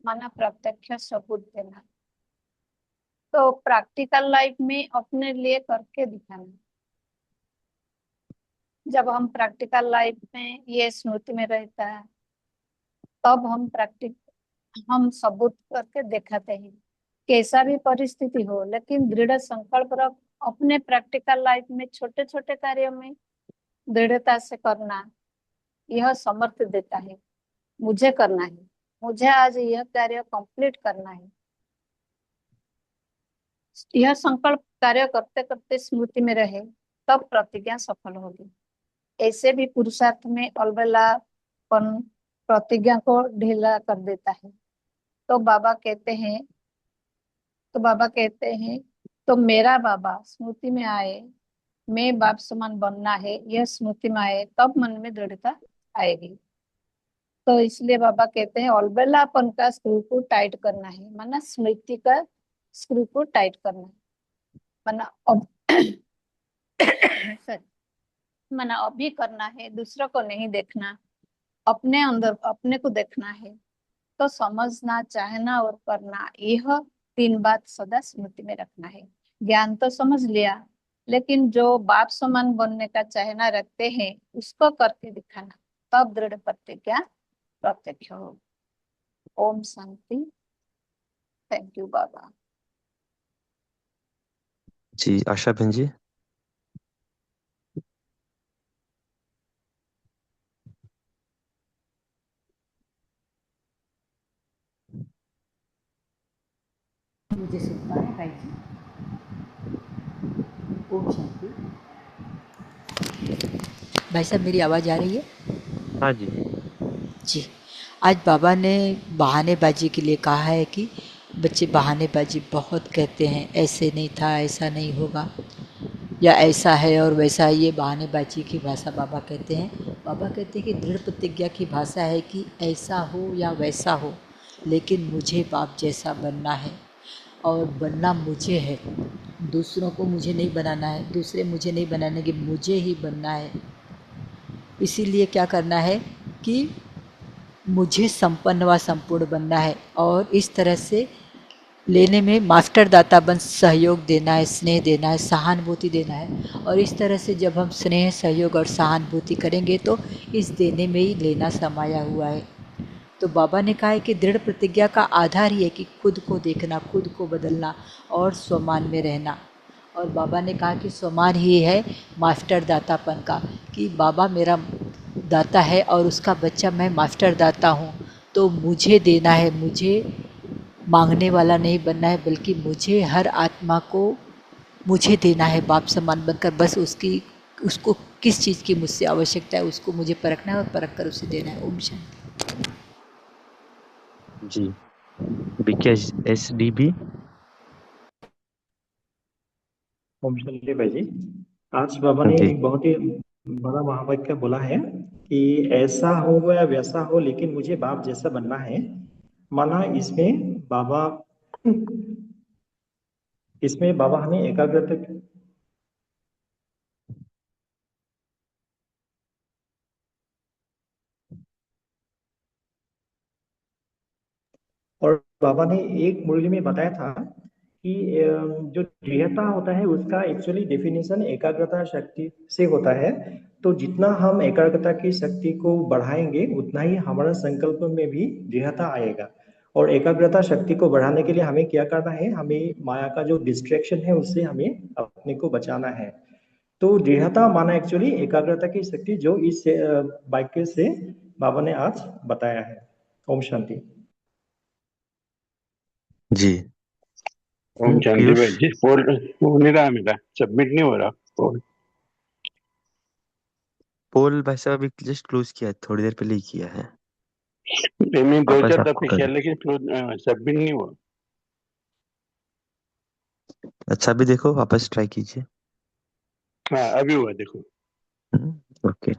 S7: माना प्रत्यक्ष सबूत देना। तो प्रैक्टिकल लाइफ में अपने लिए करके दिखाना। जब हम प्रैक्टिकल लाइफ में ये स्मृति में रहता है तब हम सबूत करके दिखाते हैं। कैसा भी परिस्थिति हो लेकिन दृढ़ संकल्प रख अपने प्रैक्टिकल लाइफ में छोटे छोटे कार्यों में दृढ़ता से करना। यह समर्थ देता है। मुझे करना है, मुझे आज यह कार्य कंप्लीट करना है। यह संकल्प कार्य करते करते स्मृति में रहे, तब प्रतिज्ञा सफल होगी। ऐसे भी पुरुषार्थ में अलबेलापन प्रतिज्ञा को ढीला कर देता है। तो बाबा कहते हैं तो मेरा बाबा स्मृति में आए, मैं बाप समान बनना है, यह स्मृति में आए, तब मन में दृढ़ता आएगी। तो इसलिए बाबा कहते हैं अलबेलापन का स्क्रू को टाइट करना है, माना स्मृति का स्क्रू को टाइट करना है, माना अब sorry, माना अभी करना है, दूसरों को नहीं देखना, अपने अंदर अपने को देखना है। तो समझना, चाहना और करना, यह तीन बात सदा स्मृति में रखना है। ज्ञान तो समझ लिया, लेकिन जो बाप समान बनने का चाहना रखते हैं उसको करके दिखाना, तब दृढ़ प्रतिज्ञा प्रत्यक्ष हो। ओम शांति। थैंक यू बाबा।
S2: जी आशा बहन जी।
S8: मुझे सुन पा रहे हैं भाई जी? ओम शांति। भाई साहब मेरी आवाज़ आ रही है?
S2: हाँ जी।
S8: जी, आज बाबा ने बहानेबाजी के लिए कहा है कि बच्चे बहानेबाजी बहुत कहते हैं, ऐसे नहीं था, ऐसा नहीं होगा, या ऐसा है और वैसा है। ये बहानेबाजी की भाषा बाबा कहते हैं। बाबा कहते हैं कि दृढ़ प्रतिज्ञा की भाषा है कि ऐसा हो या वैसा हो, लेकिन मुझे बाप जैसा बनना है और बनना मुझे है। दूसरों को मुझे नहीं बनाना है, दूसरे मुझे नहीं बनाने के, मुझे ही बनना है। इसीलिए क्या करना है कि मुझे संपन्न व संपूर्ण बनना है, और इस तरह से लेने में मास्टर दाता बन सहयोग देना है, स्नेह देना है, सहानुभूति देना है। और इस तरह से जब हम स्नेह, सहयोग और सहानुभूति करेंगे तो इस देने में ही लेना समाया हुआ है। तो बाबा ने कहा है कि दृढ़ प्रतिज्ञा का आधार ही है कि खुद को देखना, खुद को बदलना और स्वमान में रहना। और बाबा ने कहा कि स्वमान ही है मास्टर दातापन का, कि बाबा मेरा दाता है और उसका बच्चा मैं मास्टर दाता हूँ, तो मुझे देना है, मुझे मांगने वाला नहीं बनना है, बल्कि मुझे हर आत्मा को मुझे देना है बाप समान बनकर। बस उसको किस चीज़ की मुझसे आवश्यकता है उसको मुझे परखना है और परख कर उसे देना है। ओम शांति।
S2: जी BKSDB।
S9: ओम शांति भाई जी। आज बाबा ने
S2: जी
S9: एक बहुत ही बड़ा महावाक्य बोला है कि ऐसा हो या वैसा हो, लेकिन मुझे बाप जैसा बनना है। माना इसमें बाबा हमें एकाग्रता और बाबा ने एक मुरली में बताया था कि जो दृढ़ता होता है उसका एक्चुअली डेफिनेशन एकाग्रता शक्ति से होता है। तो जितना हम एकाग्रता की शक्ति को बढ़ाएंगे उतना ही हमारा संकल्प में भी दृढ़ता आएगा। और एकाग्रता शक्ति को बढ़ाने के लिए हमें क्या करना है, हमें माया का जो डिस्ट्रैक्शन है उससे हमें अपने को बचाना है। तो दृढ़ता माना एक्चुअली एकाग्रता की शक्ति, जो इस वाक्य से बाबा ने आज बताया है। ओम शांति।
S2: जी।
S10: ओम शांति
S2: पीयूष।
S10: भाई जी। पोल हो नहीं रहा, मेरा सबमिट नहीं हो रहा पोल।
S2: पोल भाई साहब अभी जस्ट क्लोज किया है, थोड़ी देर पहले ही किया है।
S10: मैंने दो
S2: वापस
S10: चार
S2: आपको
S10: दफे
S2: कर।
S10: किया लेकिन सबमिट नहीं हुआ।
S2: अच्छा अभी देखो, वापस ट्राई कीजिए।
S10: हाँ अभी हुआ, देखो।
S2: ओके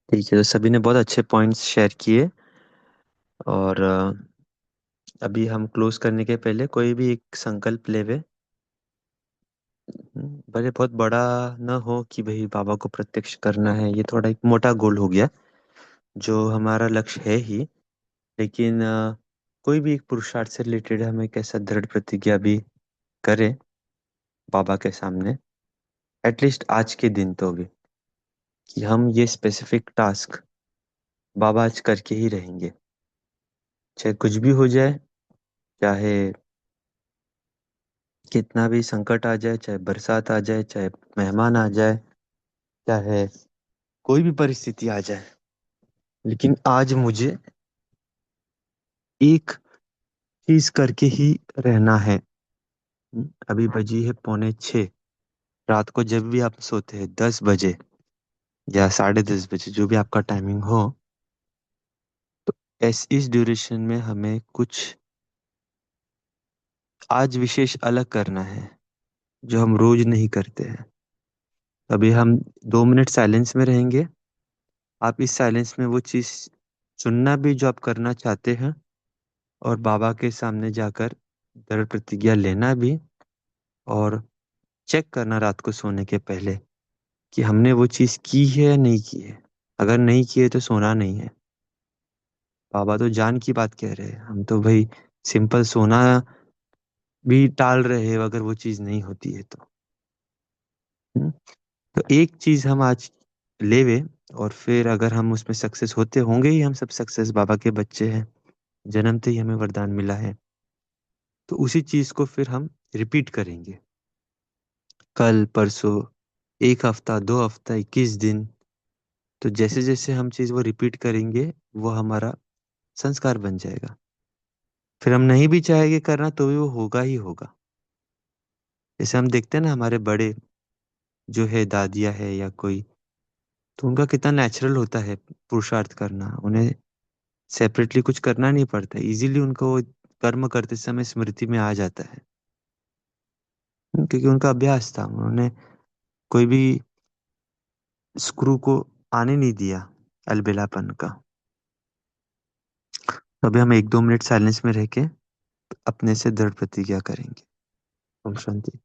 S2: ठीक है। तो सभी ने बहुत अच्छे पॉइंट्स शेयर किए, और अभी हम क्लोज करने के पहले कोई भी एक संकल्प लेवे। भले बहुत बड़ा न हो कि भाई बाबा को प्रत्यक्ष करना है, ये थोड़ा एक मोटा गोल हो गया जो हमारा लक्ष्य है ही। लेकिन कोई भी एक पुरुषार्थ से रिलेटेड हम एक ऐसा दृढ़ प्रतिज्ञा भी करें बाबा के सामने, एटलीस्ट आज के दिन तो भी, कि हम ये स्पेसिफिक टास्क बाबा आज करके ही रहेंगे, चाहे कुछ भी हो जाए, चाहे कितना भी संकट आ जाए, चाहे बरसात आ जाए, चाहे मेहमान आ जाए, चाहे कोई भी परिस्थिति आ जाए, लेकिन आज मुझे एक चीज करके ही रहना है। अभी बजी है 5:45। रात को जब भी आप सोते हैं 10 बजे या 10:30 बजे, जो भी आपका टाइमिंग हो, तो इस ड्यूरेशन में हमें कुछ आज विशेष अलग करना है जो हम रोज नहीं करते हैं। अभी हम 2 मिनट साइलेंस में रहेंगे। आप इस साइलेंस में वो चीज चुनना भी जो आप करना चाहते हैं, और बाबा के सामने जाकर दृढ़ प्रतिज्ञा लेना भी, और चेक करना रात को सोने के पहले कि हमने वो चीज की है या नहीं की है। अगर नहीं की है तो सोना नहीं है। बाबा तो जान की बात कह रहे हैं, हम तो भाई सिंपल सोना भी टाल रहे हैं अगर वो चीज नहीं होती है तो। हम्म? तो एक चीज हम आज लेवे, और फिर अगर हम उसमें सक्सेस होते होंगे ही, हम सब सक्सेस बाबा के बच्चे हैं, जन्मते ही हमें वरदान मिला है, तो उसी चीज को फिर हम रिपीट करेंगे कल, परसों, 1 हफ्ता, 2 हफ्ता, 21 दिन। तो जैसे जैसे हम चीज वो रिपीट करेंगे, वो हमारा संस्कार बन जाएगा। फिर हम नहीं भी चाहेंगे करना तो भी वो होगा ही होगा। जैसे हम देखते हैं ना, हमारे बड़े जो है, दादियाँ है या कोई, तो उनका कितना नेचुरल होता है पुरुषार्थ करना। उन्हें सेपरेटली कुछ करना नहीं पड़ता, इजीली उनको वो कर्म करते समय स्मृति में आ जाता है। क्योंकि उनका अभ्यास था, उन्होंने कोई भी स्क्रू को आने नहीं दिया अलबेलापन का। तो अभी हम 1-2 मिनट साइलेंस में रह के अपने से दृढ़ प्रतिज्ञा करेंगे। ओम शांति।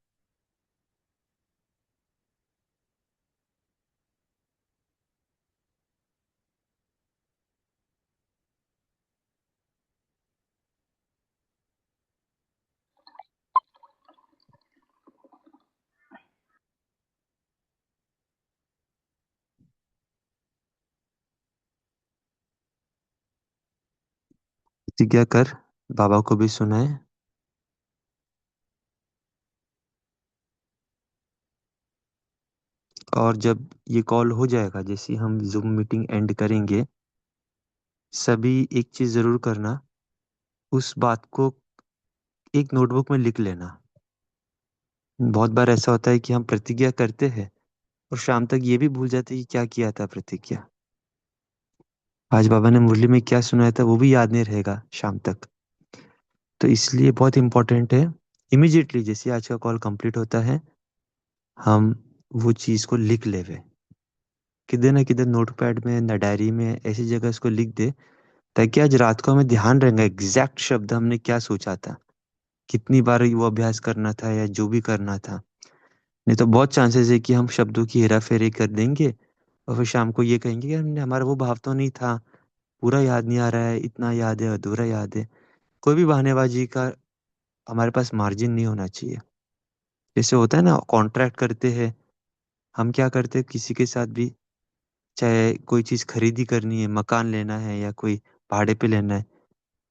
S2: प्रतिज्ञा कर बाबा को भी सुनाए। और जब ये कॉल हो जाएगा, जैसे ही हम जूम मीटिंग एंड करेंगे, सभी एक चीज जरूर करना, उस बात को एक नोटबुक में लिख लेना। बहुत बार ऐसा होता है कि हम प्रतिज्ञा करते हैं और शाम तक ये भी भूल जाते हैं कि क्या किया था प्रतिज्ञा। आज बाबा ने मुरली में क्या सुनाया था वो भी याद नहीं रहेगा शाम तक। तो इसलिए बहुत इंपॉर्टेंट है, इमिजिएटली जैसे आज का कॉल कंप्लीट होता है, हम वो चीज को लिख लेवे, किधर ना किधर नोटपैड में ना डायरी में, ऐसी जगह इसको लिख दे, ताकि आज रात को हमें ध्यान रहेगा एग्जैक्ट शब्द हमने क्या सोचा था, कितनी बार वो अभ्यास करना था या जो भी करना था। नहीं तो बहुत चांसेस है कि हम शब्दों की हेरा फेरी कर देंगे, और फिर शाम को ये कहेंगे कि हमने, हमारा वो भाव तो नहीं था, पूरा याद नहीं आ रहा है, इतना याद है, अधूरा याद है। कोई भी बहानेबाजी का हमारे पास मार्जिन नहीं होना चाहिए। जैसे होता है ना, कॉन्ट्रैक्ट करते हैं, हम क्या करते हैं किसी के साथ भी, चाहे कोई चीज़ खरीदी करनी है, मकान लेना है या कोई भाड़े पे लेना है,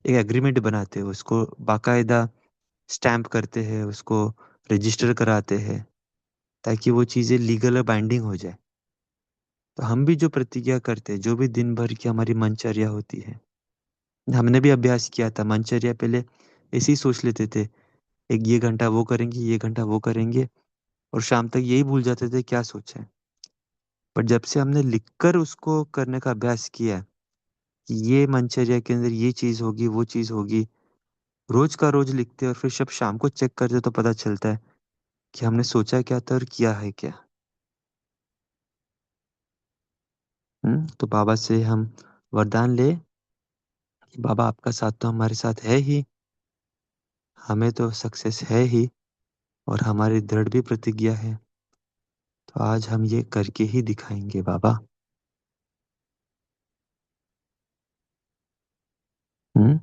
S2: एक एग्रीमेंट बनाते हैं, उसको बाकायदा स्टैम्प करते हैं, उसको रजिस्टर कराते हैं, ताकि वो चीज़ें लीगल और बाइंडिंग हो जाए। तो हम भी जो प्रतिज्ञा करते हैं, जो भी दिन भर की हमारी मनचर्या होती है, हमने भी अभ्यास किया था मनचर्या पहले ऐसे ही सोच लेते थे, एक ये घंटा वो करेंगे, ये घंटा वो करेंगे, और शाम तक यही भूल जाते थे क्या सोचा है। पर जब से हमने लिखकर उसको करने का अभ्यास किया है कि ये मनचर्या के अंदर ये चीज़ होगी, वो चीज़ होगी, रोज का रोज लिखते हैं, और फिर जब शाम को चेक करते तो पता चलता है कि हमने सोचा क्या था और किया है क्या। तो बाबा से हम वरदान ले कि बाबा आपका साथ तो हमारे साथ है ही, हमें तो सक्सेस है ही, और हमारी दृढ़ भी प्रतिज्ञा है, तो आज हम ये करके ही दिखाएंगे बाबा। हम्म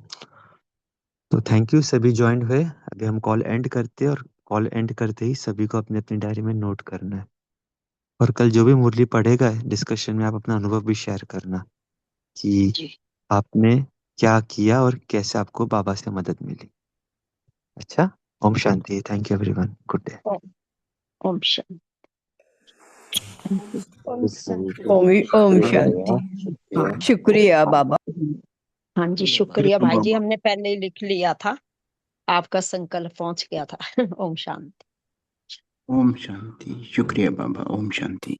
S2: तो थैंक यू सभी ज्वाइन हुए। अभी हम कॉल एंड करते हैं, और कॉल एंड करते ही सभी को अपनी अपनी डायरी में नोट करना है। और कल जो भी मुरली पढ़ेगा डिस्कशन में, आप अपना अनुभव भी शेयर करना कि
S3: जी।
S2: आपने क्या किया और कैसे आपको बाबा से मदद मिली। अच्छा, ओम शांति। Thank you everyone, good day.
S3: ओम ओम शांति।
S7: ओम शांति।
S5: ओम शांति। हाँ, शुक्रिया बाबा।
S3: हाँ जी, शुक्रिया भाई जी, हमने पहले ही लिख लिया था, आपका संकल्प पहुंच गया था। ओम शांति।
S11: ओम शांति। शुक्रिया बाबा। ओम शांति।